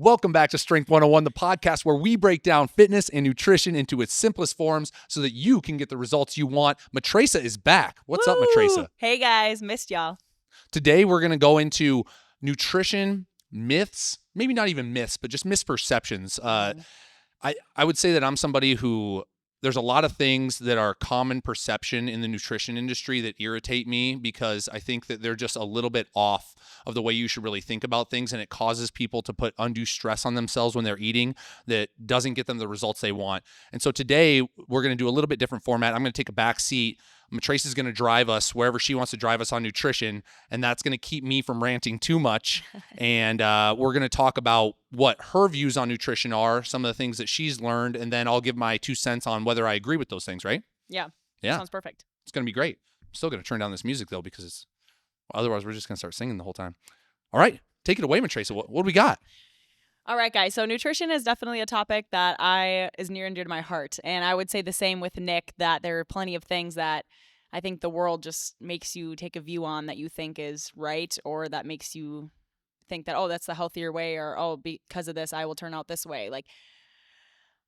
Welcome back to Strength 101, the podcast where we break down fitness and nutrition into its simplest forms so that you can get the results you want. Matraca is back. What's up, Matraca? Hey guys, missed y'all. Today we're going to go into nutrition myths, maybe not even myths, but just misperceptions. I would say that I'm somebody who there's a lot of things that are common perception in the nutrition industry that irritate me because I think that they're just a little bit off of the way you should really think about things, and it causes people to put undue stress on themselves when they're eating that doesn't get them the results they want. And so today we're going to do a little bit different format. I'm going to take a back seat. Matraca is going to drive us wherever she wants to drive us on nutrition, and that's going to keep me from ranting too much. And we're going to talk about what her views on nutrition are, some of the things that she's learned, and then I'll give my 2 cents on whether I agree with those things, right? Yeah. Sounds perfect. It's going to be great. I'm still going to turn down this music, though, because otherwise we're just going to start singing the whole time. All right. Take it away, Matraca. What do we got? All right, guys. So nutrition is definitely a topic that is near and dear to my heart. And I would say the same with Nick, that there are plenty of things that I think the world just makes you take a view on that you think is right, or that makes you think that, oh, that's the healthier way, or, oh, because of this, I will turn out this way. Like,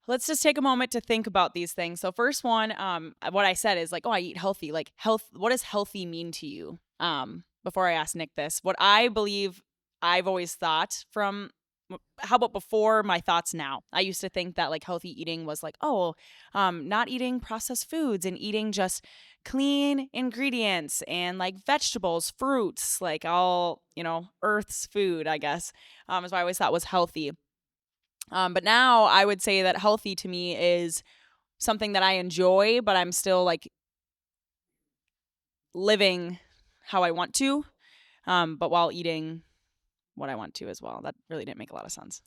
let's just take a moment to think about these things. So first one, what I said is like, oh, I eat healthy. Like health, what does healthy mean to you? Before I ask Nick this, what I believe I've always thought from, how about before my thoughts now? I used to think that like healthy eating was like, oh, not eating processed foods and eating just clean ingredients and like vegetables, fruits, like all, Earth's food, I guess, is what I always thought was healthy. But now I would say that healthy to me is something that I enjoy, but I'm still like living how I want to, but while eating what I want to as well. That really didn't make a lot of sense.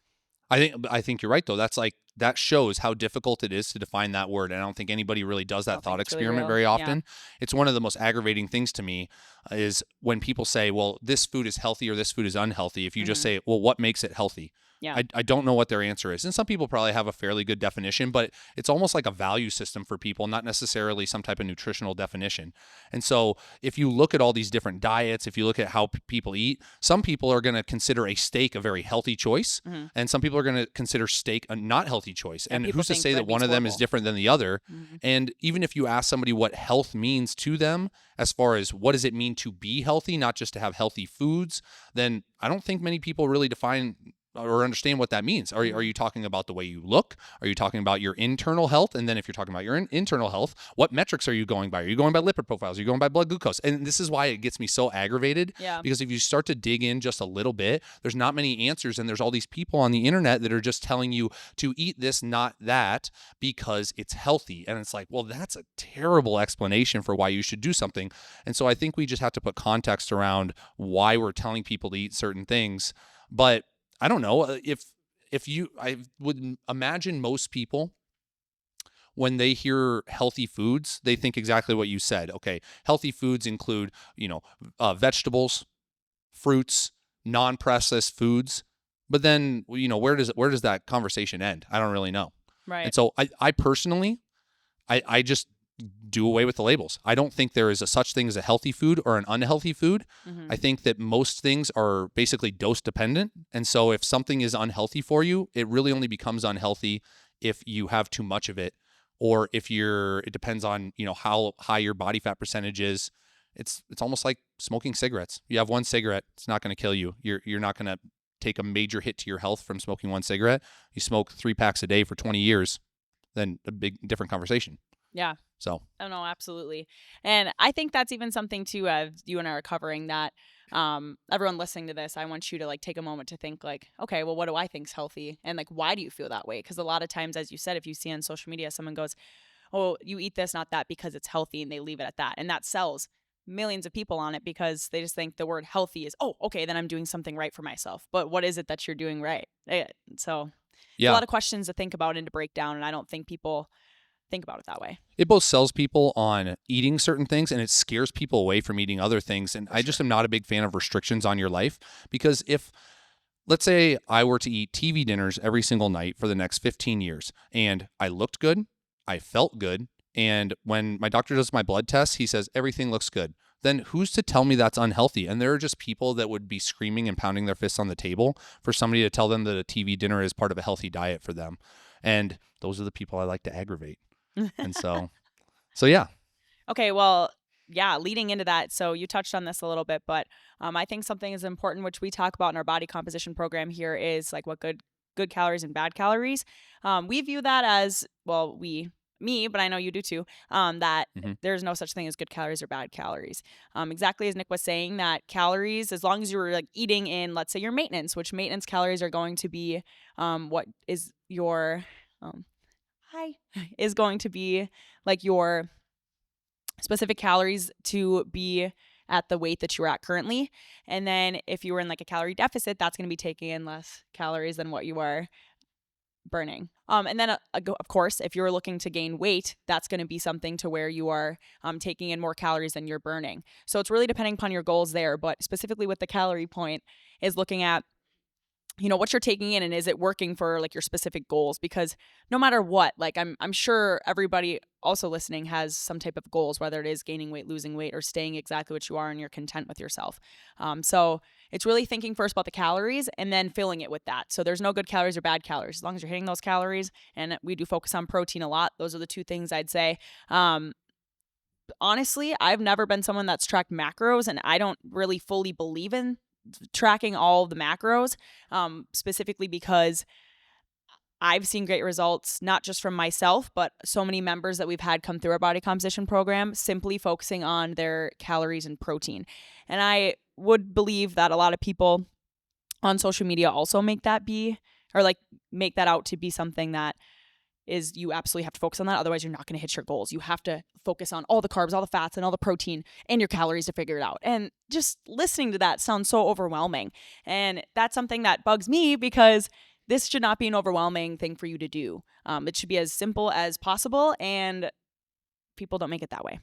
I think you're right, though. That's like, that shows how difficult it is to define that word. And I don't think anybody really does that thought experiment very often. Yeah. It's one of the most aggravating things to me is when people say, well, this food is healthy or this food is unhealthy. If you just say, well, what makes it healthy? Yeah. I don't know what their answer is. And some people probably have a fairly good definition, but it's almost like a value system for people, not necessarily some type of nutritional definition. And so if you look at all these different diets, if you look at how people eat, some people are going to consider a steak a very healthy choice, and some people are going to consider steak a not healthy choice. And who's to say that one of them is different than the other? And even if you ask somebody what health means to them, as far as what does it mean to be healthy, not just to have healthy foods, then I don't think many people really define or understand what that means. Are you talking about the way you look? Are you talking about your internal health? And then if you're talking about your internal health, what metrics are you going by? Are you going by lipid profiles? Are you going by blood glucose? And this is why it gets me so aggravated. Yeah. Because if you start to dig in just a little bit, there's not many answers. And there's all these people on the internet that are just telling you to eat this, not that, because it's healthy. And it's like, well, that's a terrible explanation for why you should do something. And so I think we just have to put context around why we're telling people to eat certain things. But I don't know I would imagine most people, when they hear healthy foods, they think exactly what you said. Okay, healthy foods include, vegetables, fruits, non-processed foods. But then, where does that conversation end? I don't really know. Right. And so I personally, I just do away with the labels. I don't think there is a such thing as a healthy food or an unhealthy food. I think that most things are basically dose dependent. And so if something is unhealthy for you, it really only becomes unhealthy if you have too much of it, or if it depends on, how high your body fat percentage is. It's almost like smoking cigarettes. You have one cigarette, it's not going to kill you. You're not going to take a major hit to your health from smoking one cigarette. You smoke 3 packs a day for 20 years, then a different conversation. Yeah. So. Oh, no, absolutely. And I think that's even something too, you and I are covering, that everyone listening to this, I want you to like take a moment to think like, okay, well, what do I think is healthy? And like, why do you feel that way? Because a lot of times, as you said, if you see on social media, someone goes, oh, you eat this, not that, because it's healthy, and they leave it at that. And that sells millions of people on it because they just think the word healthy is, oh, okay, then I'm doing something right for myself. But what is it that you're doing right? So a lot of questions to think about and to break down. And I don't think people think about it that way. It both sells people on eating certain things and it scares people away from eating other things. And I just am not a big fan of restrictions on your life, because if, let's say I were to eat TV dinners every single night for the next 15 years and I looked good, I felt good, and when my doctor does my blood tests, he says everything looks good, then who's to tell me that's unhealthy? And there are just people that would be screaming and pounding their fists on the table for somebody to tell them that a TV dinner is part of a healthy diet for them. And those are the people I like to aggravate. And so yeah. Okay, well, yeah, leading into that, so you touched on this a little bit, but I think something is important, which we talk about in our body composition program here, is like what good calories and bad calories. We view that as, well, me, but I know you do too, that Mhm. there's no such thing as good calories or bad calories. Exactly as Nick was saying, that calories, as long as you're like eating in, let's say, your maintenance, which maintenance calories are going to be what is your, hi, is going to be like your specific calories to be at the weight that you're at currently. And then if you were in like a calorie deficit, that's going to be taking in less calories than what you are burning. And then of course, if you're looking to gain weight, that's going to be something to where you are taking in more calories than you're burning. So it's really depending upon your goals there. But specifically with the calorie point is looking at, what you're taking in and is it working for like your specific goals? Because no matter what, like I'm sure everybody also listening has some type of goals, whether it is gaining weight, losing weight, or staying exactly what you are and you're content with yourself. So it's really thinking first about the calories and then filling it with that. So there's no good calories or bad calories. As long as you're hitting those calories, and we do focus on protein a lot. Those are the two things I'd say. Honestly, I've never been someone that's tracked macros, and I don't really fully believe in tracking all of the macros, specifically because I've seen great results, not just from myself, but so many members that we've had come through our body composition program, simply focusing on their calories and protein. And I would believe that a lot of people on social media also make that out to be something that is, you absolutely have to focus on that. Otherwise, you're not going to hit your goals. You have to focus on all the carbs, all the fats, and all the protein and your calories to figure it out. And just listening to that sounds so overwhelming. And that's something that bugs me, because this should not be an overwhelming thing for you to do. It should be as simple as possible, and people don't make it that way.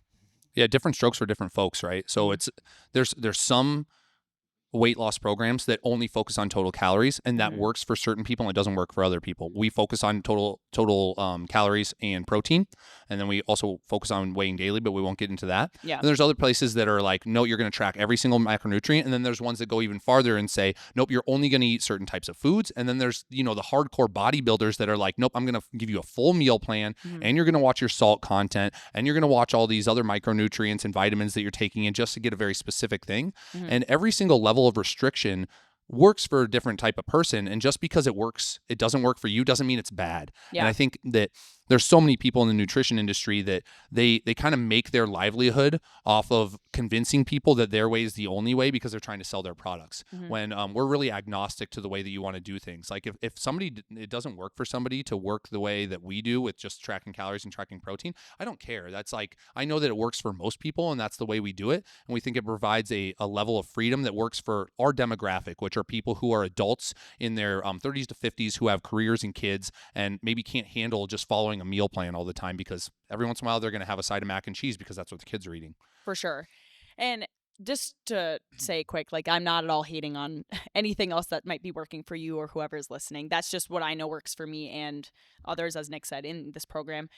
Yeah, different strokes for different folks, right? So there's some weight loss programs that only focus on total calories, and that works for certain people and it doesn't work for other people. We focus on total calories and protein, and then we also focus on weighing daily, but we won't get into that. Yeah. And there's other places that are like, no, you're going to track every single macronutrient, and then there's ones that go even farther and say, nope, you're only going to eat certain types of foods. And then there's the hardcore bodybuilders that are like, nope, I'm going to give you a full meal plan, and you're going to watch your salt content, and you're going to watch all these other micronutrients and vitamins that you're taking in just to get a very specific thing. And every single level of restriction works for a different type of person, and just because it doesn't work for you doesn't mean it's bad. Yeah. And I think that there's so many people in the nutrition industry that they kind of make their livelihood off of convincing people that their way is the only way because they're trying to sell their products, when we're really agnostic to the way that you want to do things. Like if somebody, it doesn't work for somebody to work the way that we do with just tracking calories and tracking protein, I don't care. That's like, I know that it works for most people, and that's the way we do it. And we think it provides a level of freedom that works for our demographic, which are people who are adults in their 30s to 50s who have careers and kids and maybe can't handle just following a meal plan all the time, because every once in a while they're going to have a side of mac and cheese because that's what the kids are eating. For sure. And just to say quick, like, I'm not at all hating on anything else that might be working for you or whoever is listening. That's just what I know works for me and others, as Nick said, in this program.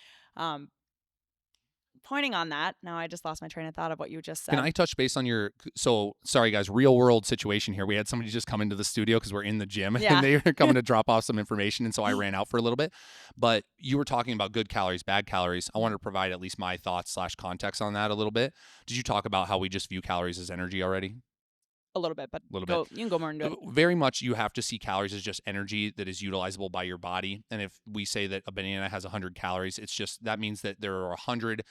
Pointing on that, now I just lost my train of thought of what you just said. Can I touch base on so sorry guys, real world situation here. We had somebody just come into the studio because we're in the gym and they were coming to drop off some information, and so I ran out for a little bit. But you were talking about good calories, bad calories. I wanted to provide at least my thoughts / context on that a little bit. Did you talk about how we just view calories as energy already? A little bit, but you can go more into it. Very much, you have to see calories as just energy that is utilizable by your body. And if we say that a banana has 100 calories, it's just, that means that there are 100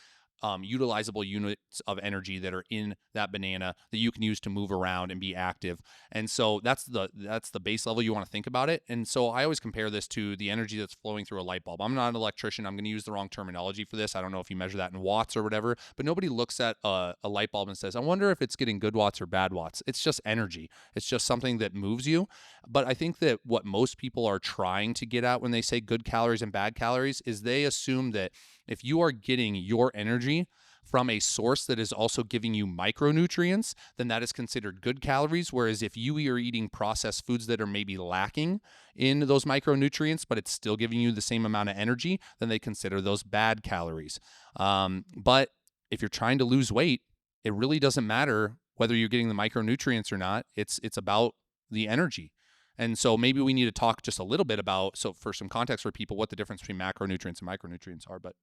utilizable units of energy that are in that banana that you can use to move around and be active. And so that's the base level you want to think about it. And so I always compare this to the energy that's flowing through a light bulb. I'm not an electrician. I'm going to use the wrong terminology for this. I don't know if you measure that in watts or whatever, but nobody looks at a light bulb and says, I wonder if it's getting good watts or bad watts. It's just energy. It's just something that moves you. But I think that what most people are trying to get at when they say good calories and bad calories is they assume that if you are getting your energy from a source that is also giving you micronutrients, then that is considered good calories. Whereas if you are eating processed foods that are maybe lacking in those micronutrients, but it's still giving you the same amount of energy, then they consider those bad calories. But if you're trying to lose weight, it really doesn't matter whether you're getting the micronutrients or not. It's about the energy. And so maybe we need to talk just a little bit about, so for some context for people, what the difference between macronutrients and micronutrients are. But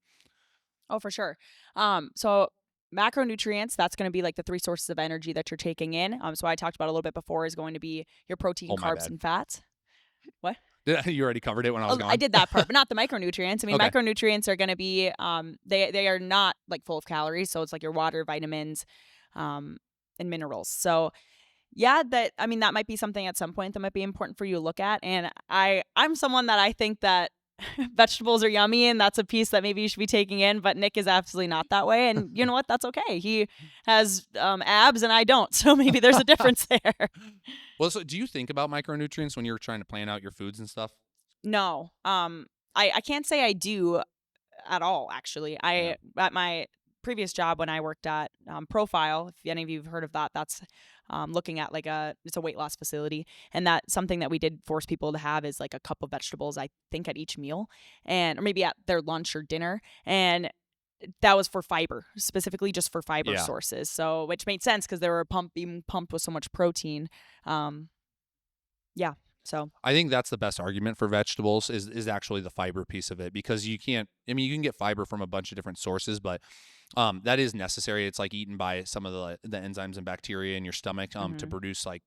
Oh, for sure. So macronutrients, that's going to be like the three sources of energy that you're taking in. So I talked about a little bit before is going to be your protein, oh, my carbs, bad. and fats. What? You already covered it when I was Oh, gone. I did that part, but not the micronutrients. I mean, Okay. micronutrients are going to be, they are not like full of calories. So it's like your water, vitamins, and minerals. So yeah, that might be something at some point that might be important for you to look at. And I'm someone that I think that vegetables are yummy and that's a piece that maybe you should be taking in, but Nick is absolutely not that way. And you know what? That's okay. He has abs and I don't. So maybe there's a difference there. Well, so do you think about micronutrients when you're trying to plan out your foods and stuff? No. I can't say I do at all, actually. Yeah. At my previous job when I worked at Profile, if any of you have heard of that, that's looking at it's a weight loss facility. And that's something that we did force people to have is like a cup of vegetables, I think, at each meal, or maybe at their lunch or dinner. And that was for fiber, specifically just for fiber Yeah. sources. So, which made sense because they were being pumped with so much protein. Yeah. So I think that's the best argument for vegetables is actually the fiber piece of it, because you can't, I mean, you can get fiber from a bunch of different sources, but that is necessary. It's like eaten by some of the enzymes and bacteria in your stomach to produce like,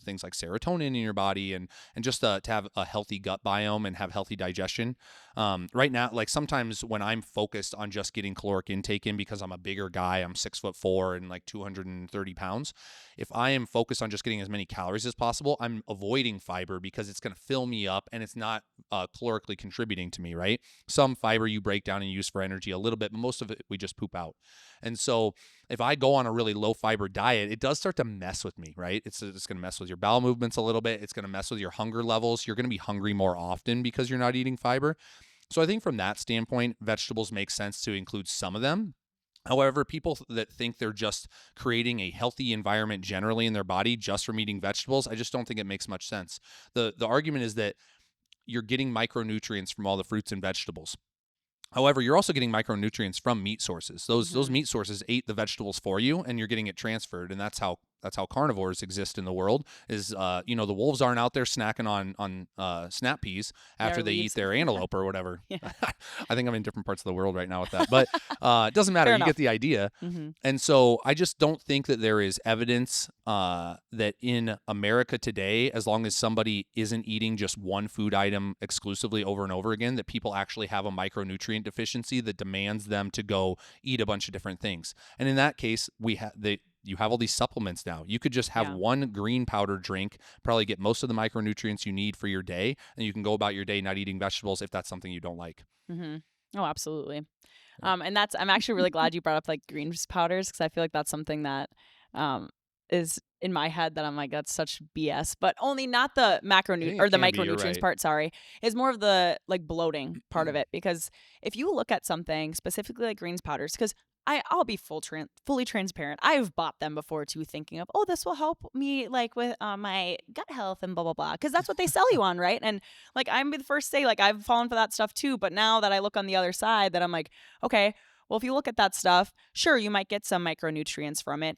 things like serotonin in your body, and just to have a healthy gut biome and have healthy digestion. Right now, like sometimes when I'm focused on just getting caloric intake in because I'm a bigger guy, I'm 6'4" and like 230 pounds. If I am focused on just getting as many calories as possible, I'm avoiding fiber because it's going to fill me up and it's not calorically contributing to me, right? Some fiber you break down and use for energy a little bit, but most of it we just poop out. And so if I go on a really low fiber diet, it does start to mess with me, right? It's going to mess with your bowel movements a little bit. It's going to mess with your hunger levels. You're going to be hungry more often because you're not eating fiber. So I think from that standpoint, vegetables make sense to include some of them. However, people that think they're just creating a healthy environment generally in their body just from eating vegetables, I just don't think it makes much sense. The argument is that you're getting micronutrients from all the fruits and vegetables. However, you're also getting micronutrients from meat sources. Those meat sources ate the vegetables for you, and you're getting it transferred. And that's how carnivores exist in the world. Is the wolves aren't out there snacking on snap peas after they eat their antelope or whatever. Yeah. I think I'm in different parts of the world right now with that, but it doesn't matter. Fair You enough. get the idea. And so I just don't think that there is evidence that in America today, as long as somebody isn't eating just one food item exclusively over and over again, that people actually have a micronutrient deficiency that demands them to go eat a bunch of different things. And in that case, you have all these supplements now. You could just have one green powder drink, probably get most of the micronutrients you need for your day, and you can go about your day not eating vegetables if that's something you don't like. Oh, absolutely. And I'm actually really glad you brought up like greens powders, because I feel like that's something that is in my head that I'm like, that's such BS, but only not the I think or it the can be, you're micronutrients right. part, sorry, is more of the like bloating part of it. Because if you look at something specifically like greens powders, because I'll be fully transparent. I've bought them before too, thinking of, oh, this will help me like with my gut health and blah, blah, blah. Because that's what they sell you on, right? And like I'm the first to say, like I've fallen for that stuff too. But now that I look on the other side, that I'm like, okay, well, if you look at that stuff, sure, you might get some micronutrients from it.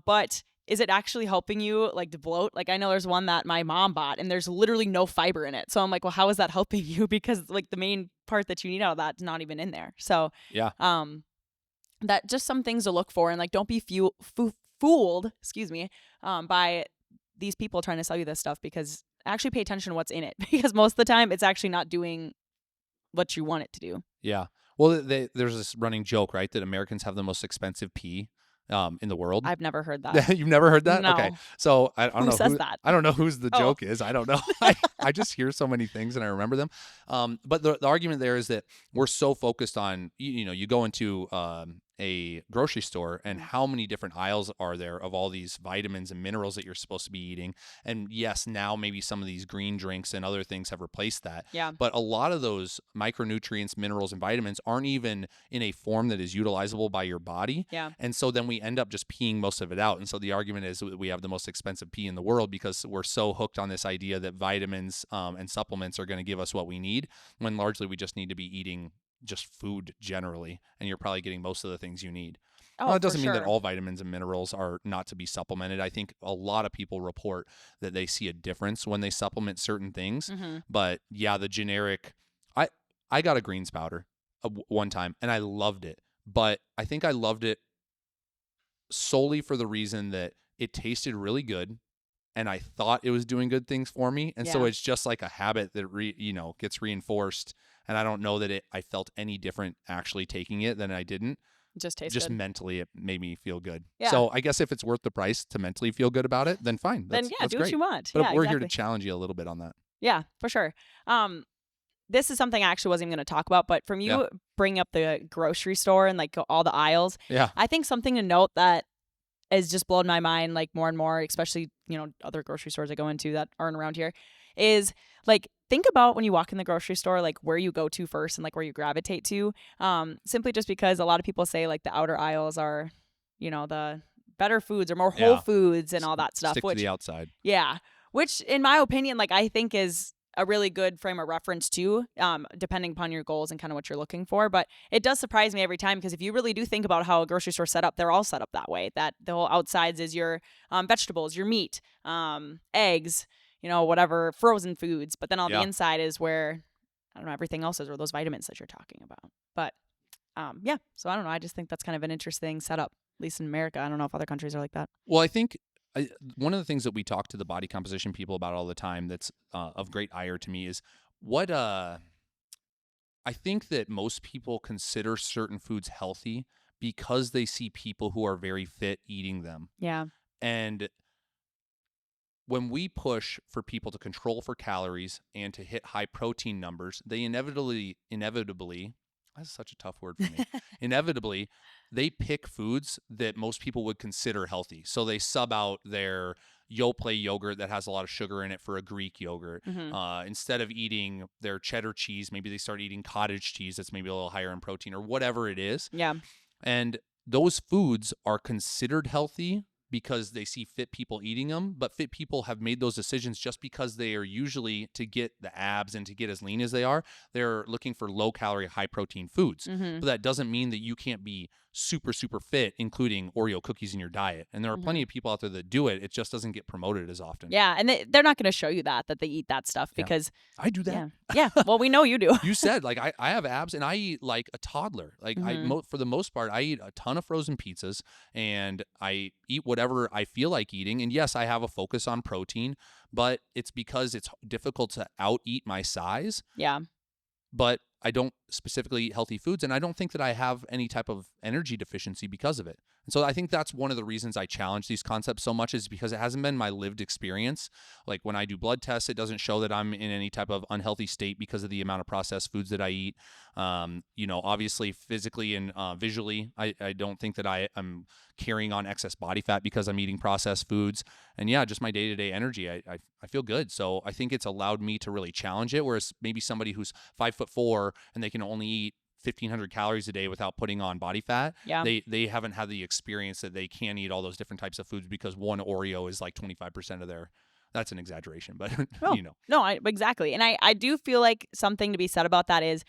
But is it actually helping you like to bloat? Like I know there's one that my mom bought and there's literally no fiber in it. So I'm like, well, how is that helping you? Because like the main part that you need out of that's not even in there. So Yeah. that just some things to look for, and like don't be fooled, by these people trying to sell you this stuff, because actually pay attention to what's in it, because most of the time it's actually not doing what you want it to do. Yeah. Well, there's this running joke, right, that Americans have the most expensive pee in the world. I've never heard that. You've never heard that? No. Okay. So I don't Who know says that? I don't know whose the Oh. joke is. I don't know. I just hear so many things and I remember them. But the argument there is that we're so focused on, you go into a grocery store and how many different aisles are there of all these vitamins and minerals that you're supposed to be eating. And yes, now maybe some of these green drinks and other things have replaced that. Yeah. But a lot of those micronutrients, minerals, and vitamins aren't even in a form that is utilizable by your body. Yeah. And so then we end up just peeing most of it out. And so the argument is we have the most expensive pee in the world because we're so hooked on this idea that vitamins and supplements are going to give us what we need, when largely we just need to be eating just food generally, and you're probably getting most of the things you need. Oh, It for doesn't mean that sure. all vitamins and minerals are not to be supplemented. I think a lot of people report that they see a difference when they supplement certain things. Mm-hmm. But yeah, the generic, I I got a greens powder one time and I loved it. But I think I loved it solely for the reason that it tasted really good and I thought it was doing good things for me. And so Yeah. it's just like a habit that gets reinforced. And I don't know that I felt any different actually taking it than I didn't. Just tastes Just good. mentally, it made me feel good. Yeah. So I guess if it's worth the price to mentally feel good about it, then fine. Then yeah, That's do what great. you want. But Yeah, we're here to exactly. challenge you a little bit on that. Yeah, for sure. This is something I actually wasn't even going to talk about, but from Yeah. you bringing up the grocery store and like all the aisles, Yeah. I think something to note that has just blown my mind like more and more, especially, other grocery stores I go into that aren't around here, is like think about when you walk in the grocery store, like where you go to first and like where you gravitate to. Simply just because a lot of people say like the outer aisles are, the better foods or more whole Yeah. foods and all that stuff, Stick to which the outside. yeah, which in my opinion, like I think is a really good frame of reference too, depending upon your goals and kind of what you're looking for. But it does surprise me every time because if you really do think about how a grocery store set up, they're all set up that way. That the whole outsides is your vegetables, your meat, eggs, whatever frozen foods. But then all the Yeah. inside is where I don't know everything else is, or those vitamins that you're talking about. But yeah, so I don't know. I just think that's kind of an interesting setup, at least in America. I don't know if other countries are like that. Well, I think one of the things that we talk to the body composition people about all the time that's of great ire to me is what I think that most people consider certain foods healthy because they see people who are very fit eating them. Yeah. And when we push for people to control for calories and to hit high protein numbers, they inevitably, that's such a tough word for me. Inevitably, they pick foods that most people would consider healthy. So they sub out their Yoplait yogurt that has a lot of sugar in it for a Greek yogurt. Mm-hmm. Instead of eating their cheddar cheese, maybe they start eating cottage cheese that's maybe a little higher in protein or whatever it is. Yeah. And those foods are considered healthy because they see fit people eating them, but fit people have made those decisions just because they are usually, to get the abs and to get as lean as they are, they're looking for low calorie, high protein foods. Mm-hmm. But that doesn't mean that you can't be super, super fit, including Oreo cookies in your diet. And there are plenty of people out there that do it. It just doesn't get promoted as often. Yeah, and they're not going to show you that they eat that stuff Yeah. because I do that. yeah. Well, we know you do. You said like I have abs and I eat like a toddler. Like for the most part, I eat a ton of frozen pizzas and I eat whatever I feel like eating. And yes, I have a focus on protein, but it's because it's difficult to out eat my size. Yeah. But I don't specifically eat healthy foods, and I don't think that I have any type of energy deficiency because of it. And so I think that's one of the reasons I challenge these concepts so much, is because it hasn't been my lived experience. Like when I do blood tests, it doesn't show that I'm in any type of unhealthy state because of the amount of processed foods that I eat. Obviously physically and visually, I don't think that I am carrying on excess body fat because I'm eating processed foods. And yeah, just my day-to-day energy, I feel good. So I think it's allowed me to really challenge it. Whereas maybe somebody who's 5'4" and they can only eat 1,500 calories a day without putting on body fat, Yeah. they haven't had the experience that they can eat all those different types of foods because one Oreo is like 25% of their. That's an exaggeration, but No, exactly. And I do feel like something to be said about that is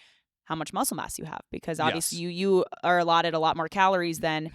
how much muscle mass you have, because obviously you are allotted a lot more calories than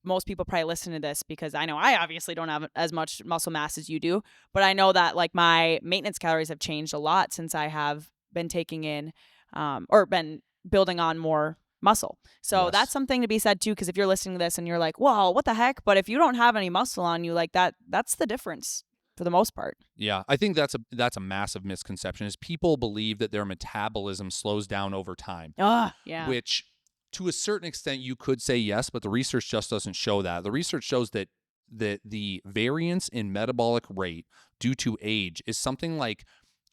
most people probably listen to this, because I know I obviously don't have as much muscle mass as you do, but I know that like my maintenance calories have changed a lot since I have been taking in or been building on more muscle. So Yes. that's something to be said too, because if you're listening to this and you're like, well, what the heck? But if you don't have any muscle on you, like that's the difference for the most part. Yeah, I think that's a massive misconception, is people believe that their metabolism slows down over time. Yeah. Which to a certain extent you could say yes, but the research just doesn't show that. The research shows that the variance in metabolic rate due to age is something like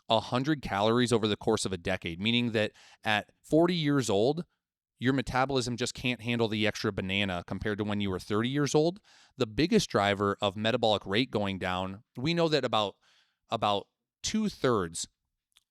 100 calories over the course of a decade, meaning that at 40 years old, your metabolism just can't handle the extra banana compared to when you were 30 years old. The biggest driver of metabolic rate going down, we know that about 2/3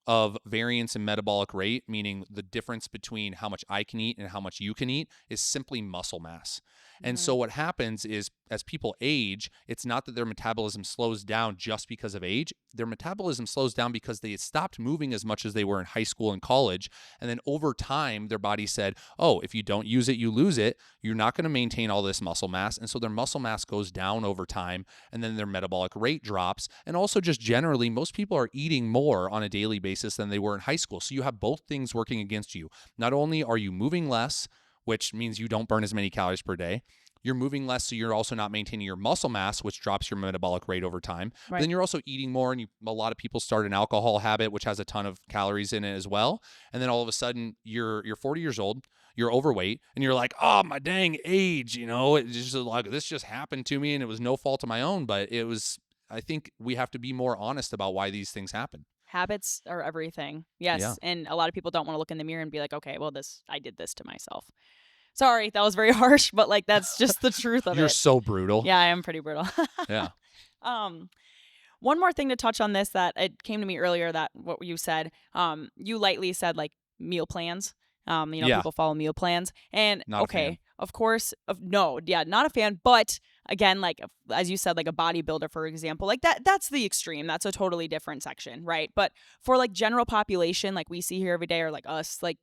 of variance in metabolic rate, meaning the difference between how much I can eat and how much you can eat, is simply muscle mass. And so what happens is as people age, it's not that their metabolism slows down just because of age. Their metabolism slows down because they stopped moving as much as they were in high school and college. And then over time, their body said, oh, if you don't use it, you lose it. You're not going to maintain all this muscle mass. And so their muscle mass goes down over time, and then their metabolic rate drops. And also just generally, most people are eating more on a daily basis than they were in high school. So you have both things working against you. Not only are you moving less, which means you don't burn as many calories per day, you're moving less, so you're also not maintaining your muscle mass, which drops your metabolic rate over time. Right. But then you're also eating more, and a lot of people start an alcohol habit, which has a ton of calories in it as well. And then all of a sudden, you're 40 years old, you're overweight, and you're like, oh, my dang age, it's just like, this just happened to me, and it was no fault of my own, but it was, I think we have to be more honest about why these things happen. Habits are everything. Yes. Yeah. And a lot of people don't want to look in the mirror and be like, okay, well, I did this to myself. Sorry, that was very harsh, but like that's just the truth of it. You're so brutal. Yeah, I am pretty brutal. Yeah. One more thing to touch on this that it came to me earlier, that what you said, you lightly said like meal plans. People follow meal plans, and Not a fan. of course, not a fan. But again, like as you said, like a bodybuilder, for example, like that's the extreme. That's a totally different section, right? But for like general population, like we see here every day, or like us, like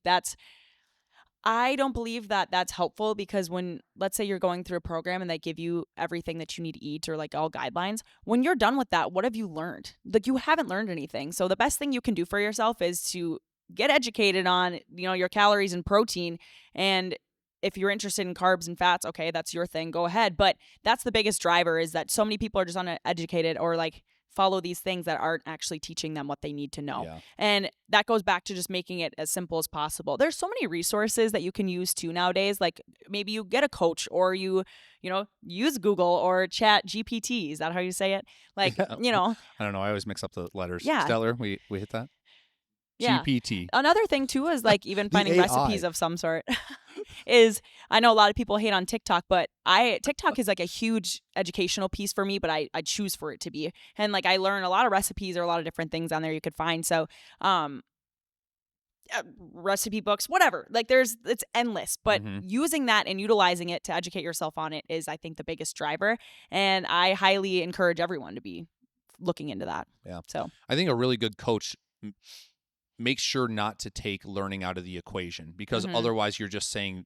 I don't believe that that's helpful, because when, let's say you're going through a program and they give you everything that you need to eat, or like all guidelines, when you're done with that, what have you learned? Like you haven't learned anything. So the best thing you can do for yourself is to get educated on, your calories and protein. And if you're interested in carbs and fats, okay, that's your thing, go ahead. But that's the biggest driver, is that so many people are just uneducated, or like follow these things that aren't actually teaching them what they need to know. Yeah. And that goes back to just making it as simple as possible. There's so many resources that you can use too nowadays. Like maybe you get a coach, or you use Google or Chat GPT. Is that how you say it? Like, I don't know. I always mix up the letters. Yeah. Stellar, we hit that? Yeah. GPT. Another thing too is like even finding AI. recipes of some sort. Is, I know a lot of people hate on TikTok, but TikTok is like a huge educational piece for me, but I choose for it to be. And like I learn a lot of recipes, or a lot of different things on there you could find. So recipe books, whatever. Like it's endless, but using that and utilizing it to educate yourself on it is, I think, the biggest driver. And I highly encourage everyone to be looking into that. Yeah. So I think a really good coach make sure not to take learning out of the equation, because otherwise you're just saying,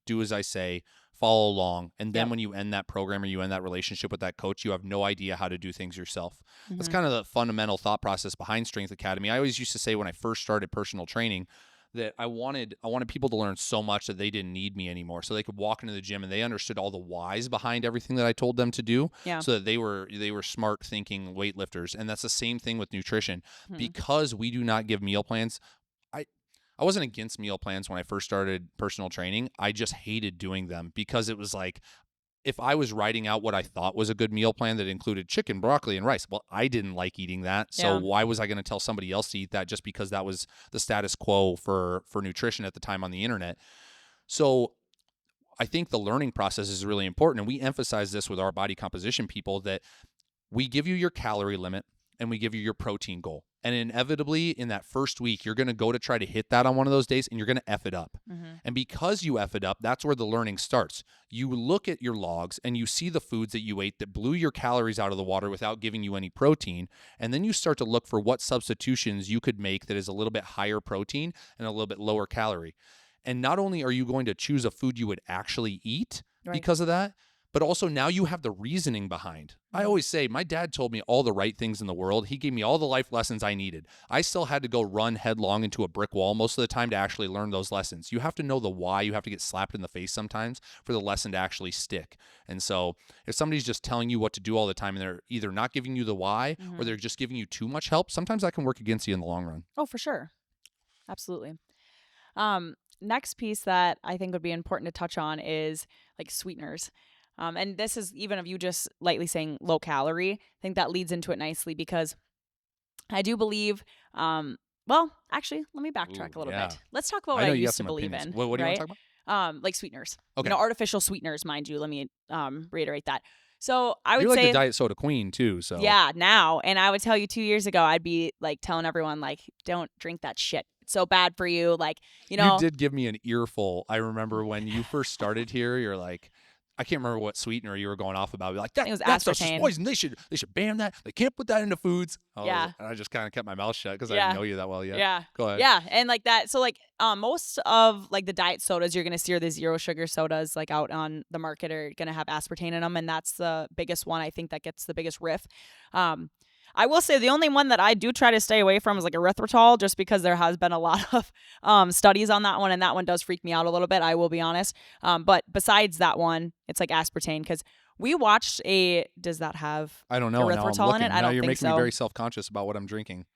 do as I say, follow along. And then when you end that program, or you end that relationship with that coach, you have no idea how to do things yourself. That's kind of the fundamental thought process behind Strength Academy. I always used to say when I first started personal training that I wanted people to learn so much that they didn't need me anymore, so they could walk into the gym and they understood all the whys behind everything that I told them to do, so that they were smart thinking weightlifters. And that's the same thing with nutrition. Because we do not give meal plans. I wasn't against meal plans when I first started personal training. I just hated doing them, because it was like, if I was writing out what I thought was a good meal plan that included chicken, broccoli, and rice, well, I didn't like eating that. So why was I going to tell somebody else to eat that just because that was the status quo for nutrition at the time on the internet? So I think the learning process is really important. And we emphasize this with our body composition people, that we give you your calorie limit and we give you your protein goal. And inevitably in that first week, you're going to go to try to hit that on one of those days, and you're going to F it up. And because you F it up, that's where the learning starts. You look at your logs and you see the foods that you ate that blew your calories out of the water without giving you any protein. And then you start to look for what substitutions you could make that is a little bit higher protein and a little bit lower calorie. And not only are you going to choose a food you would actually eat because of that, but also now you have the reasoning behind. I always say, my dad told me all the right things in the world. He gave me all the life lessons I needed. I still had to go run headlong into a brick wall most of the time to actually learn those lessons. You have to know the why. You have to get slapped in the face sometimes for the lesson to actually stick. And so if somebody's just telling you what to do all the time, and they're either not giving you the why, or they're just giving you too much help, sometimes that can work against you in the long run. Oh, for sure. Absolutely. Next piece that I think would be important to touch on is like sweeteners. And this is even of you just lightly saying low calorie. I think that leads into it nicely, because I do believe, well, actually, let me backtrack a little bit. Let's talk about what I used to believe in. What do you want to talk about? Like sweeteners. Okay. Artificial sweeteners, mind you. Let me reiterate that. So I would You're like say the diet soda queen too. So yeah, now. And I would tell you 2 years ago, I'd be like telling everyone like, don't drink that shit. It's so bad for you. Like, You did give me an earful. I remember when you first started here, you're like, I can't remember what sweetener you were going off about. Like I think it was that stuff's just aspartame. poison. They should ban that. They can't put that into foods. Yeah. And I just kind of kept my mouth shut because I didn't Yeah. know you that well yet. Yeah. Go ahead. Yeah. And like that. So like most of like the diet sodas you're gonna see, or the zero sugar sodas like out on the market, are gonna have aspartame in them, and that's the biggest one I think that gets the biggest riff. I will say the only one that I do try to stay away from is like erythritol, just because there has been a lot of studies on that one, and that one does freak me out a little bit, I will be honest. But besides that one, it's like aspartame, because we watched does that have I don't know. Now I'm erythritol in it? looking. I Now don't you're think making so. me very self-conscious about what I'm drinking.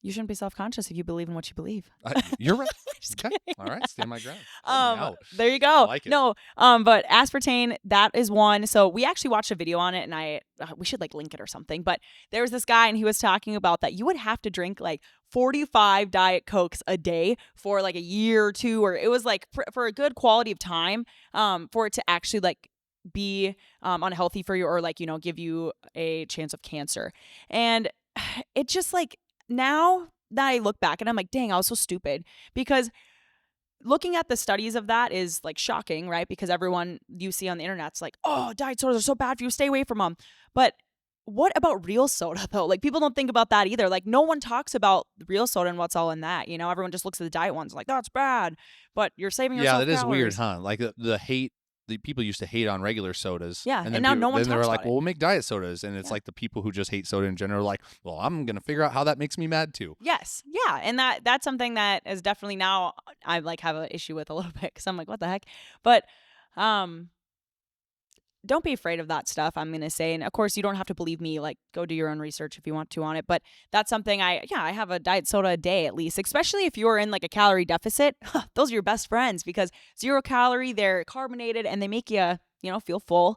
You shouldn't be self-conscious if you believe in what you believe. You're right. Just Okay. kidding. All right. Stand my ground. Call me out. There you go. I like it. No, but aspartame, that is one. So we actually watched a video on it, and we should like link it or something. But there was this guy, and he was talking about that you would have to drink like 45 Diet Cokes a day for like a year or two, or it was like for a good quality of time, for it to actually like be unhealthy for you, or like, you know, give you a chance of cancer. And it just like, now that I look back and I'm like, dang, I was so stupid, because looking at the studies of that is like shocking, right? Because everyone you see on the internet's like, oh, diet sodas are so bad for you, stay away from them. But what about real soda though? Like, people don't think about that either. Like, no one talks about real soda and what's all in that. You know, everyone just looks at the diet ones like, that's bad, but you're saving yourself Yeah, that is weird, calories. huh? Like the hate. The people used to hate on regular sodas. Yeah, and and now no one then they were talks like, about it. well, we'll make diet sodas. And it's Yeah. like the people who just hate soda in general are like, well, I'm going to figure out how that makes me mad too. Yes. Yeah. And that's something that is definitely now I like have an issue with a little bit, because I'm like, what the heck? But don't be afraid of that stuff, I'm going to say. And of course, you don't have to believe me. Like, go do your own research if you want to on it. But that's something I have a diet soda a day at least, especially if you're in like a calorie deficit. Those are your best friends, because 0 calorie, they're carbonated, and they make you, you know, feel full.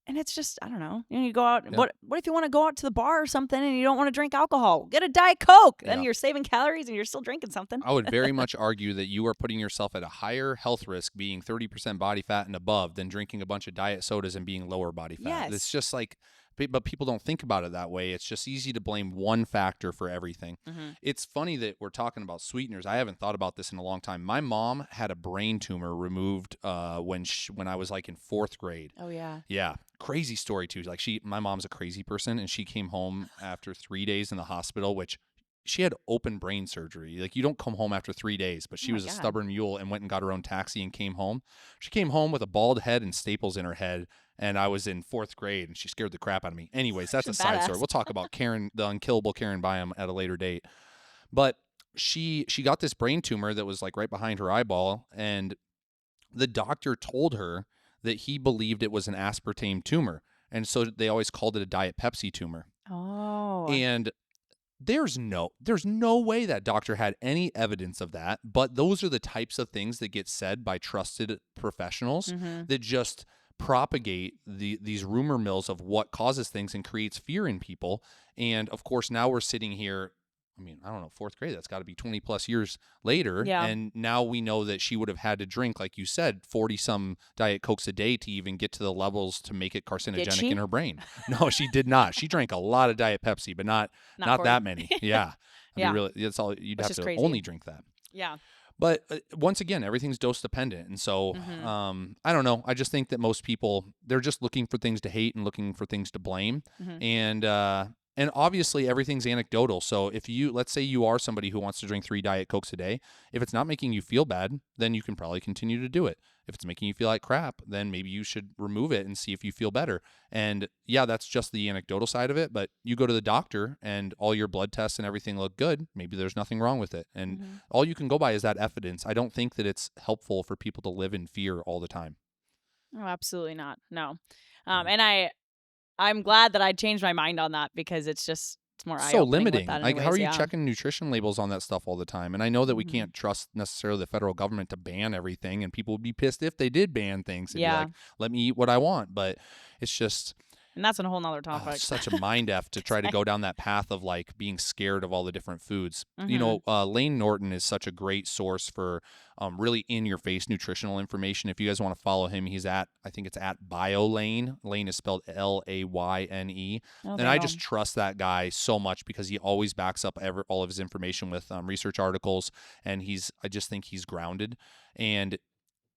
And it's just, I don't know. You know, you go out. Yeah. What if you want to go out to the bar or something and you don't want to drink alcohol? Get a Diet Coke. Then Yeah. you're saving calories and you're still drinking something. I would very much argue that you are putting yourself at a higher health risk being 30% body fat and above than drinking a bunch of diet sodas and being lower body fat. Yes. It's just like, but people don't think about it that way. It's just easy to blame one factor for everything. Mm-hmm. It's funny that we're talking about sweeteners. I haven't thought about this in a long time. My mom had a brain tumor removed when I was like in 4th grade. Oh, yeah. Yeah. Crazy story too. Like my mom's a crazy person, and she came home after 3 days in the hospital, which she had open brain surgery. Like, you don't come home after 3 days, but she was a stubborn mule and went and got her own taxi and came home. She came home with a bald head and staples in her head. And I was in 4th grade, and she scared the crap out of me. Anyways, that's a side story. We'll talk about Karen, the unkillable Karen Byam, at a later date. But she got this brain tumor that was like right behind her eyeball, and the doctor told her that he believed it was an aspartame tumor, and so they always called it a Diet Pepsi tumor. Oh. And there's no way that doctor had any evidence of that, but those are the types of things that get said by trusted professionals that just propagate these rumor mills of what causes things and creates fear in people. And of course, now we're sitting here, I mean, I don't know, 4th grade, that's got to be 20 plus years later. Yeah. And now we know that she would have had to drink, like you said, 40 some Diet Cokes a day to even get to the levels to make it carcinogenic in her brain. No, she did not. She drank a lot of Diet Pepsi, but not that many. Yeah. Yeah. Really, that's all. You'd Which have is to crazy. only drink that. Yeah. But once again, everything's dose dependent. And so I don't know. I just think that most people, they're just looking for things to hate and looking for things to blame. And obviously everything's anecdotal. So if let's say you are somebody who wants to drink 3 Diet Cokes a day, if it's not making you feel bad, then you can probably continue to do it. If it's making you feel like crap, then maybe you should remove it and see if you feel better. And yeah, that's just the anecdotal side of it. But you go to the doctor and all your blood tests and everything look good. Maybe there's nothing wrong with it. And all you can go by is that evidence. I don't think that it's helpful for people to live in fear all the time. Oh, absolutely not. No. And I'm glad that I changed my mind on that, because it's more so eye-opening limiting. with that Like, how are you anyways, checking nutrition labels on that stuff all the time? And I know that we can't trust necessarily the federal government to ban everything, and people would be pissed if they did ban things. They'd be like, let me eat what I want. But it's just, and that's a whole nother topic. it's such a mind F to try to go down that path of like being scared of all the different foods. You know, Lane Norton is such a great source for really in your face nutritional information. If you guys want to follow him, he's I think it's at BioLane. Lane is spelled Layne. And I just trust that guy so much because he always backs up all of his information with research articles. And I just think he's grounded. And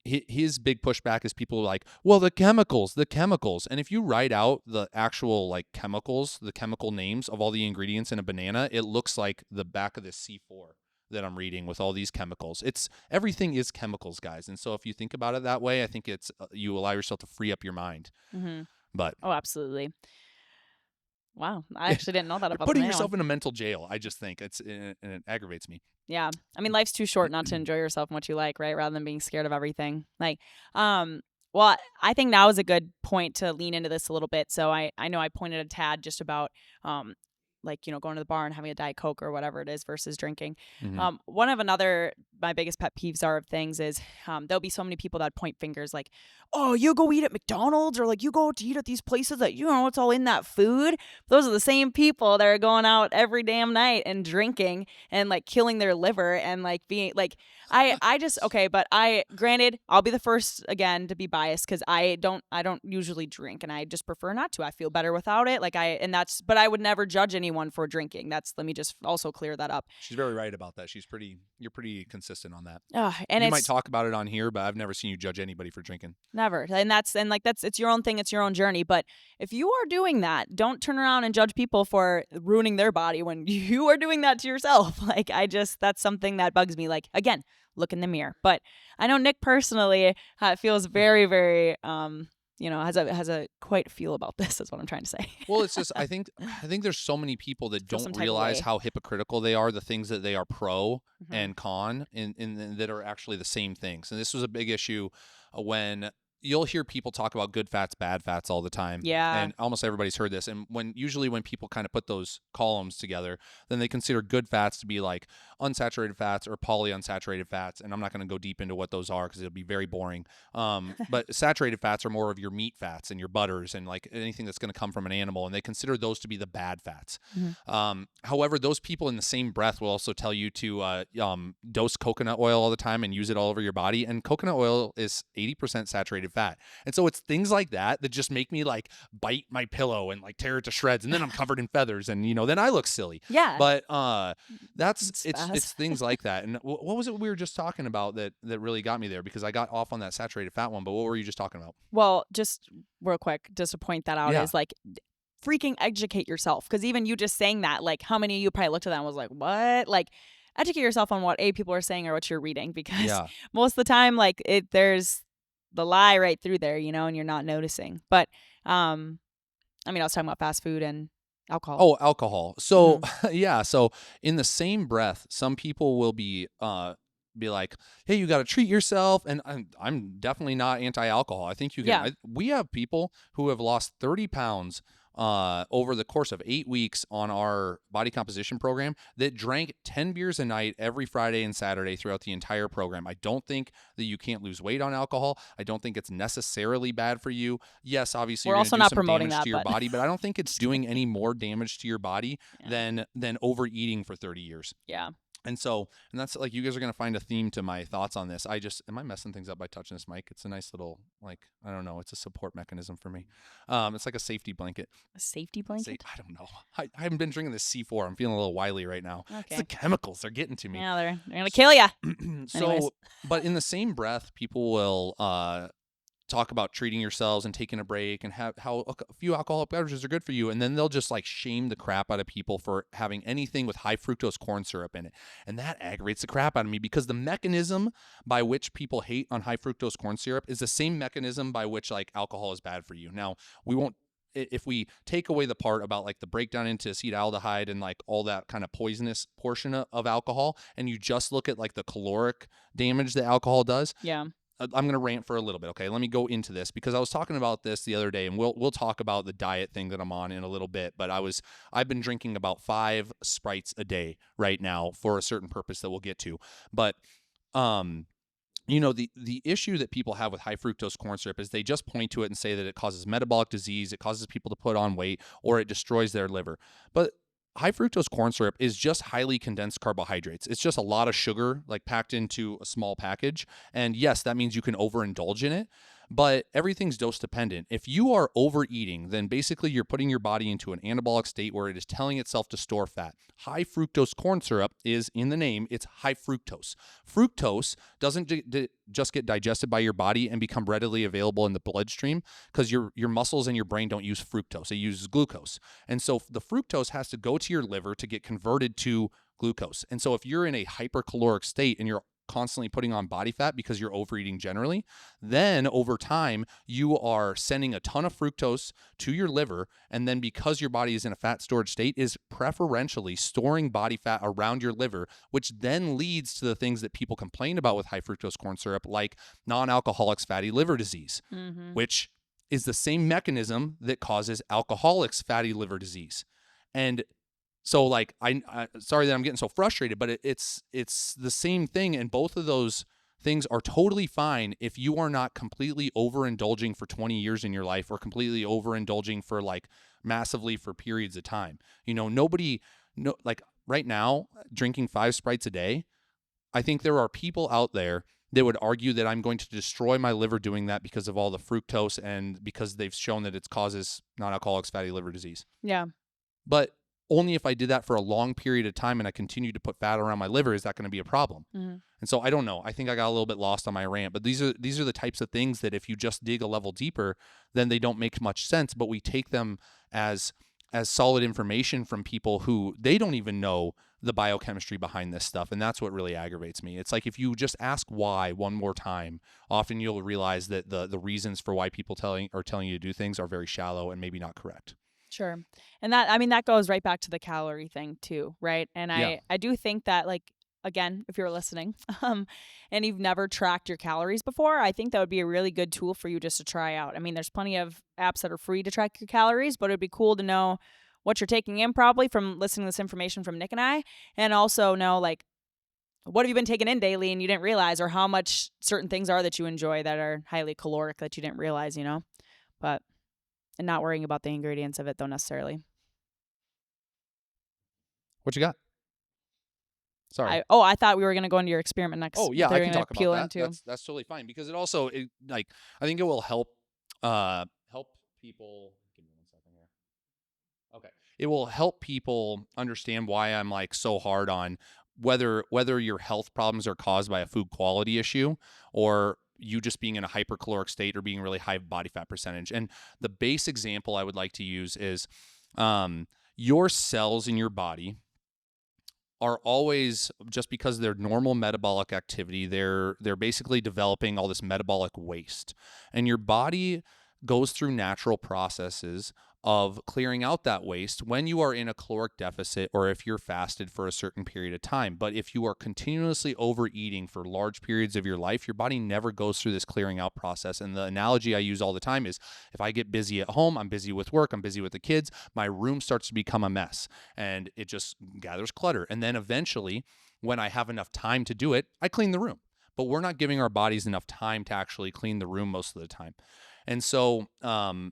his big pushback is people are like, well, the chemicals. And if you write out the actual like chemicals, the chemical names of all the ingredients in a banana, it looks like the back of this C4 that I'm reading with all these chemicals. It's everything is chemicals, guys. And so if you think about it that way, I think it's you allow yourself to free up your mind. Mm-hmm. But Oh, absolutely. Wow, I actually didn't know that you're about the putting banana yourself one. in a mental jail. I just think and it aggravates me. Yeah. I mean, life's too short not to enjoy yourself and what you like, right? Rather than being scared of everything. Like, well, I think now is a good point to lean into this a little bit. So I know I pointed a tad just about, like, going to the bar and having a Diet Coke or whatever it is versus drinking. Mm-hmm. One of my biggest pet peeves are of things is there'll be so many people that point fingers like, oh, you go eat at McDonald's or like you go to eat at these places that it's all in that food. Those are the same people that are going out every damn night and drinking and like killing their liver and like being like, I just, okay, but granted, I'll be the first again to be biased because I don't usually drink and I just prefer not to. I feel better without it. But I would never judge anyone for drinking. Let me just also clear that up. She's very right about that. You're pretty consistent on that. And you it's might talk about it on here, but I've never seen you judge anybody for drinking. never. And it's your own thing. It's your own journey. But if you are doing that, don't turn around and judge people for ruining their body when you are doing that to yourself. Like, that's something that bugs me. Like, again, look in the mirror. But I know Nick personally feels very, very, has a quite feel about this is what I'm trying to say. Well, it's just, I think there's so many people that don't realize how hypocritical they are, the things that they are pro and con in that are actually the same things. And this was a big issue when you'll hear people talk about good fats, bad fats all the time. Yeah. And almost everybody's heard this. And usually when people kind of put those columns together, then they consider good fats to be like unsaturated fats or polyunsaturated fats. And I'm not going to go deep into what those are because it'll be very boring. But saturated fats are more of your meat fats and your butters and like anything that's going to come from an animal. And they consider those to be the bad fats. However, those people in the same breath will also tell you to dose coconut oil all the time and use it all over your body. And coconut oil is 80% saturated fat. And so it's things like that just make me like bite my pillow and like tear it to shreds. And then I'm covered in feathers and, then I look silly. Yeah. But it's things like that. And what was it we were just talking about that really got me there? Because I got off on that saturated fat one, but what were you just talking about? Well, just real quick, just to point that out Yeah. is like freaking educate yourself. Because even you just saying that, like how many of you probably looked at that and was like, what? Like educate yourself on what people are saying or what you're reading. Because most of the time, like there's the lie right through there, and you're not noticing. But I was talking about fast food and alcohol. Oh, alcohol. So yeah. So in the same breath, some people will be like, hey, you got to treat yourself. And I'm definitely not anti-alcohol. I think you can. Yeah. We have people who have lost 30 pounds over the course of 8 weeks on our body composition program that drank 10 beers a night every Friday and Saturday throughout the entire program. I don't think that you can't lose weight on alcohol. I don't think it's necessarily bad for you. Yes, obviously we're you're also gonna do not some promoting damage that to your but... body, but I don't think it's doing any more damage to your body than overeating for 30 years. Yeah. And that's like, you guys are going to find a theme to my thoughts on this. Am I messing things up by touching this mic? It's a nice little, like, I don't know. It's a support mechanism for me. It's like a safety blanket. A safety blanket? I don't know. I haven't been drinking this C4. I'm feeling a little wily right now. Okay. It's the chemicals. They're getting to me. Yeah, they're going to kill you. But in the same breath, people will, talk about treating yourselves and taking a break and how a few alcoholic beverages are good for you. And then they'll just like shame the crap out of people for having anything with high fructose corn syrup in it. And that aggravates the crap out of me because the mechanism by which people hate on high fructose corn syrup is the same mechanism by which like alcohol is bad for you. Now, if we take away the part about like the breakdown into acetaldehyde and like all that kind of poisonous portion of alcohol, and you just look at like the caloric damage that alcohol does. Yeah. I'm going to rant for a little bit. Okay. Let me go into this because I was talking about this the other day, and we'll talk about the diet thing that I'm on in a little bit, but I've been drinking about 5 Sprites a day right now for a certain purpose that we'll get to. But, the issue that people have with high fructose corn syrup is they just point to it and say that it causes metabolic disease, it causes people to put on weight, or it destroys their liver. But high fructose corn syrup is just highly condensed carbohydrates. It's just a lot of sugar like packed into a small package. And yes, that means you can overindulge in it. But everything's dose dependent. If you are overeating, then basically you're putting your body into an anabolic state where it is telling itself to store fat. High fructose corn syrup is in the name, it's high fructose. Fructose doesn't just get digested by your body and become readily available in the bloodstream because your muscles and your brain don't use fructose, it uses glucose. And so the fructose has to go to your liver to get converted to glucose. And so if you're in a hypercaloric state and you're constantly putting on body fat because you're overeating generally, then over time you are sending a ton of fructose to your liver, and then because your body is in a fat storage state, is preferentially storing body fat around your liver, which then leads to the things that people complain about with high fructose corn syrup, like non-alcoholics fatty liver disease, which is the same mechanism that causes alcoholics fatty liver disease. And so like, I sorry that I'm getting so frustrated, but it's the same thing. And both of those things are totally fine if you are not completely overindulging for 20 years in your life, or completely overindulging for like massively for periods of time. Like right now, drinking 5 Sprites a day, I think there are people out there that would argue that I'm going to destroy my liver doing that because of all the fructose and because they've shown that it causes non-alcoholics fatty liver disease. Yeah. But only if I did that for a long period of time and I continued to put fat around my liver is that going to be a problem. And so I don't know. I think I got a little bit lost on my rant, but these are the types of things that if you just dig a level deeper, then they don't make much sense, but we take them as solid information from people who they don't even know the biochemistry behind this stuff. And that's what really aggravates me. It's like if you just ask why one more time, often you'll realize that the reasons for why people telling you to do things are very shallow and maybe not correct. Sure. And that goes right back to the calorie thing too, right? And Yeah. I do think that, like, again, if you're listening, and you've never tracked your calories before, I think that would be a really good tool for you just to try out. I mean, there's plenty of apps that are free to track your calories, but it'd be cool to know what you're taking in probably from listening to this information from Nick and I, and also know, like, what have you been taking in daily and you didn't realize, or how much certain things are that you enjoy that are highly caloric that you didn't realize, but and not worrying about the ingredients of it though necessarily. What you got? Sorry. I thought we were going to go into your experiment next. Oh yeah, I can talk about that. Into. That's totally fine because it also I think it will help people. Give me 1 second here. Okay, it will help people understand why I'm like so hard on whether your health problems are caused by a food quality issue or you just being in a hypercaloric state or being really high body fat percentage. And the base example I would like to use is your cells in your body are always, just because of their normal metabolic activity, they're basically developing all this metabolic waste. And your body goes through natural processes of clearing out that waste when you are in a caloric deficit or if you're fasted for a certain period of time. But if you are continuously overeating for large periods of your life, your body never goes through this clearing out process. And the analogy I use all the time is if I get busy at home, I'm busy with work, I'm busy with the kids, my room starts to become a mess and it just gathers clutter. And then eventually, when I have enough time to do it, I clean the room. But we're not giving our bodies enough time to actually clean the room most of the time. And so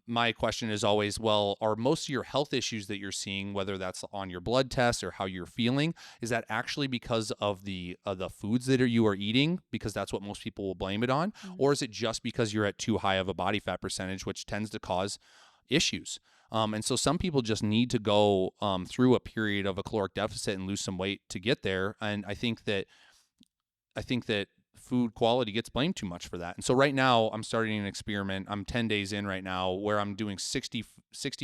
my question is always, well, are most of your health issues that you're seeing, whether that's on your blood tests or how you're feeling, is that actually because of the foods that you are eating? Because that's what most people will blame it on. Or is it just because you're at too high of a body fat percentage, which tends to cause issues? And so some people just need to go through a period of a caloric deficit and lose some weight to get there. And I think that food quality gets blamed too much for that. And so right now I'm starting an experiment. I'm 10 days in right now where I'm doing 60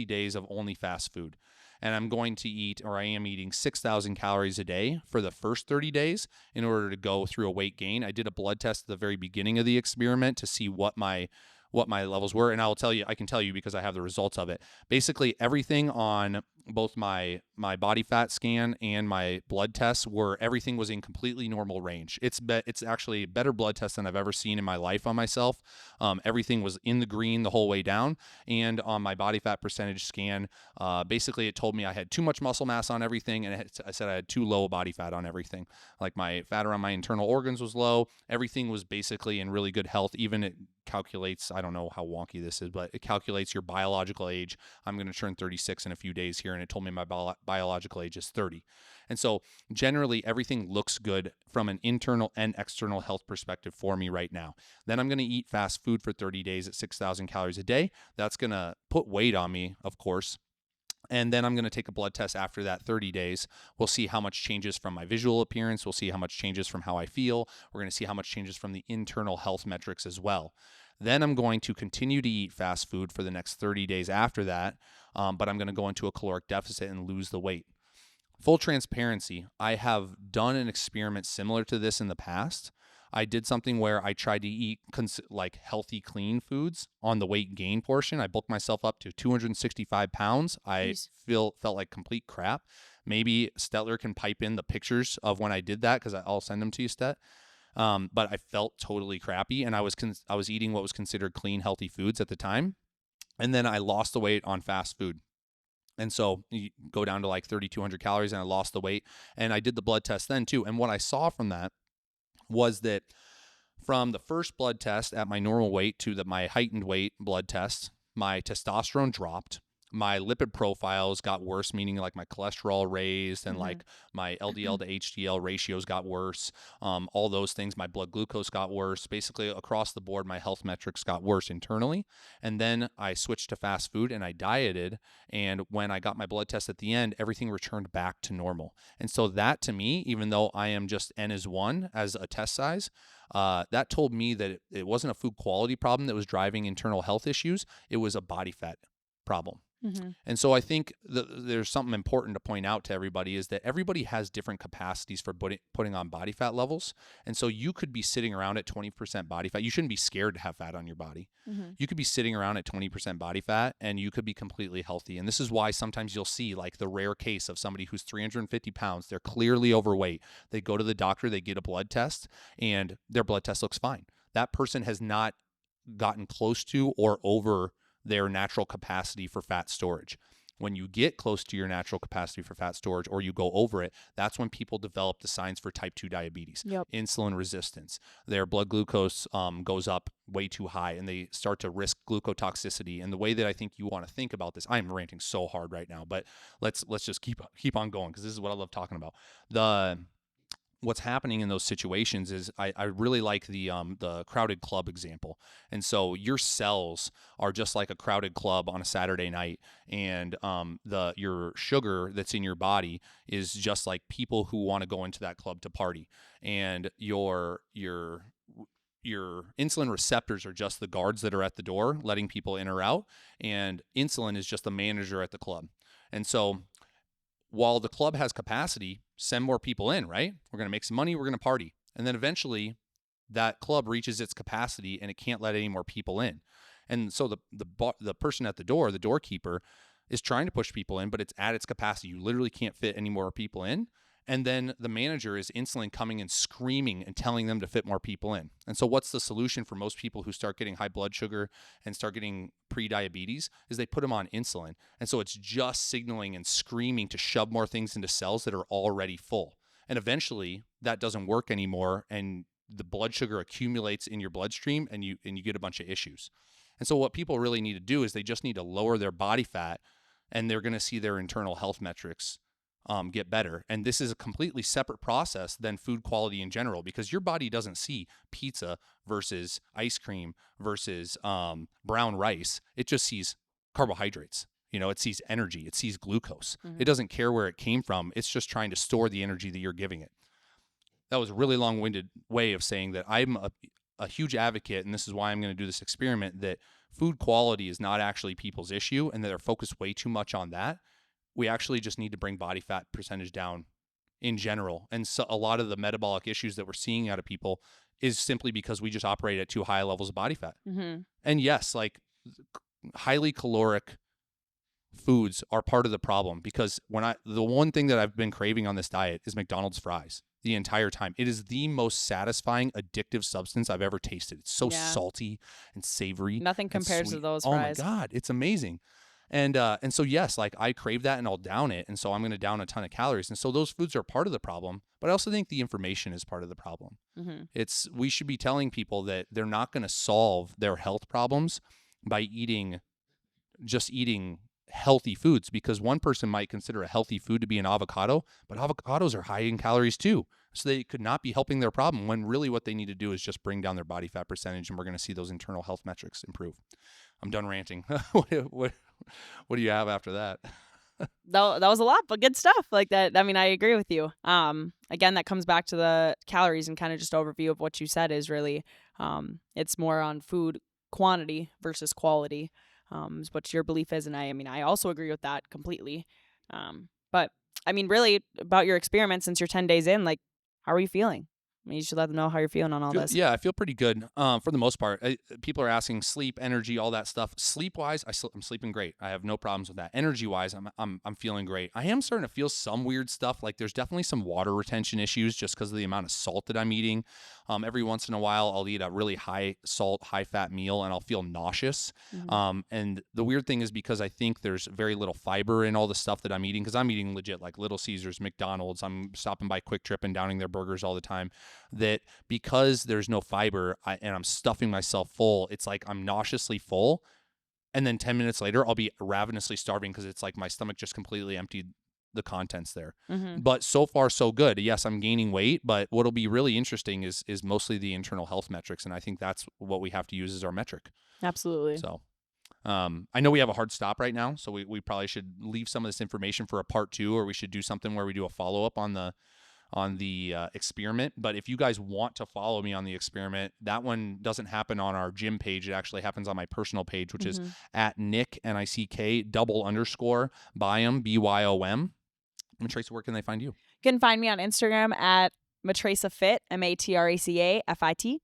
days of only fast food. And I'm going to eat, or I am eating 6,000 calories a day for the first 30 days in order to go through a weight gain. I did a blood test at the very beginning of the experiment to see what my levels were. And I can tell you because I have the results of it. Basically everything on both my body fat scan and my blood tests everything was in completely normal range. It's actually a better blood test than I've ever seen in my life on myself. Everything was in the green the whole way down. And on my body fat percentage scan, basically it told me I had too much muscle mass on everything. And I said I had too low body fat on everything. Like my fat around my internal organs was low. Everything was basically in really good health. Even it calculates, I don't know how wonky this is, but it calculates your biological age. I'm going to turn 36 in a few days here and it told me my biological age is 30. And so generally everything looks good from an internal and external health perspective for me right now. Then I'm going to eat fast food for 30 days at 6,000 calories a day. That's going to put weight on me, of course. And then I'm going to take a blood test after that 30 days. We'll see how much changes from my visual appearance. We'll see how much changes from how I feel. We're going to see how much changes from the internal health metrics as well. Then I'm going to continue to eat fast food for the next 30 days after that, but I'm going to go into a caloric deficit and lose the weight. Full transparency, I have done an experiment similar to this in the past. I did something where I tried to eat like healthy, clean foods on the weight gain portion. I bulked myself up to 265 pounds. I felt like complete crap. Maybe Stetler can pipe in the pictures of when I did that, because I'll send them to you, Stet. But I felt totally crappy, and I was eating what was considered clean, healthy foods at the time. And then I lost the weight on fast food. And so you go down to like 3,200 calories, and I lost the weight. And I did the blood test then too. And what I saw from that was that from the first blood test at my normal weight to my heightened weight blood test, my testosterone dropped. My lipid profiles got worse, meaning like my cholesterol raised, and like my LDL to HDL ratios got worse. All those things, my blood glucose got worse. Basically across the board, my health metrics got worse internally. And then I switched to fast food and I dieted. And when I got my blood test at the end, everything returned back to normal. And so that, to me, even though I am just N is 1 as a test size, that told me that it wasn't a food quality problem that was driving internal health issues. It was a body fat problem. And so I think there's something important to point out to everybody, is that everybody has different capacities for putting on body fat levels. And so you could be sitting around at 20% body fat. You shouldn't be scared to have fat on your body. You could be sitting around at 20% body fat and you could be completely healthy. And this is why sometimes you'll see like the rare case of somebody who's 350 pounds. They're clearly overweight. They go to the doctor, they get a blood test, and their blood test looks fine. That person has not gotten close to or over their natural capacity for fat storage. When you get close to your natural capacity for fat storage, or you go over it, that's when people develop the signs for type 2 diabetes, insulin resistance. Their blood glucose goes up way too high, and they start to risk glucotoxicity. And the way that I think you want to think about this, I'm ranting so hard right now, but let's just keep on going, because this is what I love talking about. What's happening in those situations is I really like the crowded club example. And so your cells are just like a crowded club on a Saturday night, and your sugar that's in your body is just like people who want to go into that club to party, and your insulin receptors are just the guards that are at the door letting people in or out, and insulin is just the manager at the club. And so while the club has capacity, send more people in, right? We're going to make some money, we're going to party. And then eventually that club reaches its capacity and it can't let any more people in. And so the person at the door, the doorkeeper, is trying to push people in, but it's at its capacity. You literally can't fit any more people in. And then the manager is insulin coming and screaming and telling them to fit more people in. And so what's the solution for most people who start getting high blood sugar and start getting pre-diabetes is they put them on insulin. And so it's just signaling and screaming to shove more things into cells that are already full. And eventually that doesn't work anymore, and the blood sugar accumulates in your bloodstream, and you get a bunch of issues. And so what people really need to do is they just need to lower their body fat, and they're going to see their internal health metrics get better. And this is a completely separate process than food quality in general, because your body doesn't see pizza versus ice cream versus brown rice. It just sees carbohydrates. It sees energy. It sees glucose. It doesn't care where it came from. It's just trying to store the energy that you're giving it. That was a really long-winded way of saying that I'm a huge advocate, and this is why I'm going to do this experiment, that food quality is not actually people's issue, and that they're focused way too much on that. We actually just need to bring body fat percentage down in general. And so a lot of the metabolic issues that we're seeing out of people is simply because we just operate at too high levels of body fat. And yes, like highly caloric foods are part of the problem, because the one thing that I've been craving on this diet is McDonald's fries the entire time. It is the most satisfying, addictive substance I've ever tasted. It's so salty and savory. Nothing compares to those fries. Oh my God, it's amazing. And so yes, like I crave that and I'll down it. And so I'm going to down a ton of calories. And so those foods are part of the problem, but I also think the information is part of the problem. We should be telling people that they're not going to solve their health problems by eating healthy foods, because one person might consider a healthy food to be an avocado, but avocados are high in calories too. So they could not be helping their problem, when really what they need to do is just bring down their body fat percentage, and we're going to see those internal health metrics improve. I'm done ranting. What do you have after that? That was a lot, but good stuff like that. I mean, I agree with you. Again, that comes back to the calories, and kind of just overview of what you said is really, it's more on food quantity versus quality, is what your belief is. And I mean, I also agree with that completely. But I mean, really about your experiment, since you're 10 days in, like, how are you feeling? I mean, you should let them know how you're feeling on all this. Yeah, I feel pretty good for the most part. People are asking sleep, energy, all that stuff. Sleep-wise, I'm sleeping great. I have no problems with that. Energy-wise, I'm feeling great. I am starting to feel some weird stuff. Like there's definitely some water retention issues just because of the amount of salt that I'm eating. Every once in a while, I'll eat a really high salt, high fat meal, and I'll feel nauseous. And the weird thing is, because I think there's very little fiber in all the stuff that I'm eating, because I'm eating legit like Little Caesars, McDonald's. I'm stopping by Quick Trip and downing their burgers all the time. That because there's no fiber and I'm stuffing myself full, it's like I'm nauseously full. And then 10 minutes later, I'll be ravenously starving, because it's like my stomach just completely emptied the contents there. But so far, so good. Yes, I'm gaining weight, but what'll be really interesting is mostly the internal health metrics. And I think that's what we have to use as our metric. Absolutely. So I know we have a hard stop right now, so we probably should leave some of this information for a part 2, or we should do something where we do a follow-up on the experiment. But if you guys want to follow me on the experiment, that one doesn't happen on our gym page. It actually happens on my personal page, which is at Nick, Nick _Byom, BYOM. Matraca, where can they find you? You can find me on Instagram at Matraca Fit, MATRACAFIT.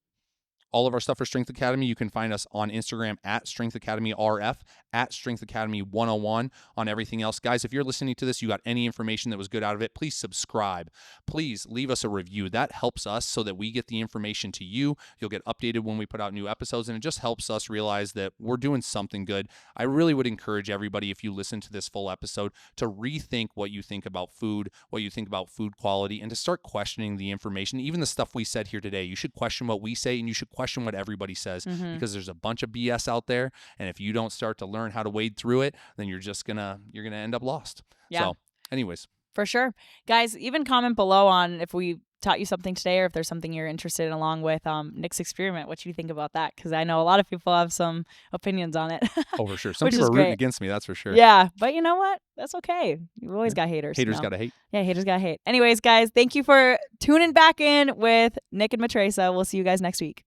All of our stuff for Strength Academy, you can find us on Instagram at Strength Academy RF, at Strength Academy 101 on everything else. Guys, if you're listening to this, you got any information that was good out of it, please subscribe. Please leave us a review. That helps us so that we get the information to you. You'll get updated when we put out new episodes, and it just helps us realize that we're doing something good. I really would encourage everybody, if you listen to this full episode, to rethink what you think about food, what you think about food quality, and to start questioning the information. Even the stuff we said here today, you should question what we say, and you should question what everybody says, because there's a bunch of BS out there, and if you don't start to learn how to wade through it, then you're gonna end up lost. Yeah. So anyways, for sure, guys, even comment below on if we taught you something today, or if there's something you're interested in along with Nick's experiment, what you think about that, because I know a lot of people have some opinions on it. Oh, for sure. Some people are rooting against me, that's for sure. Yeah, but you know what, that's okay. You've always got haters. Haters gotta hate. Yeah, haters gotta hate. Anyways, guys, thank you for tuning back in with Nick and Matraca. We'll see you guys next week.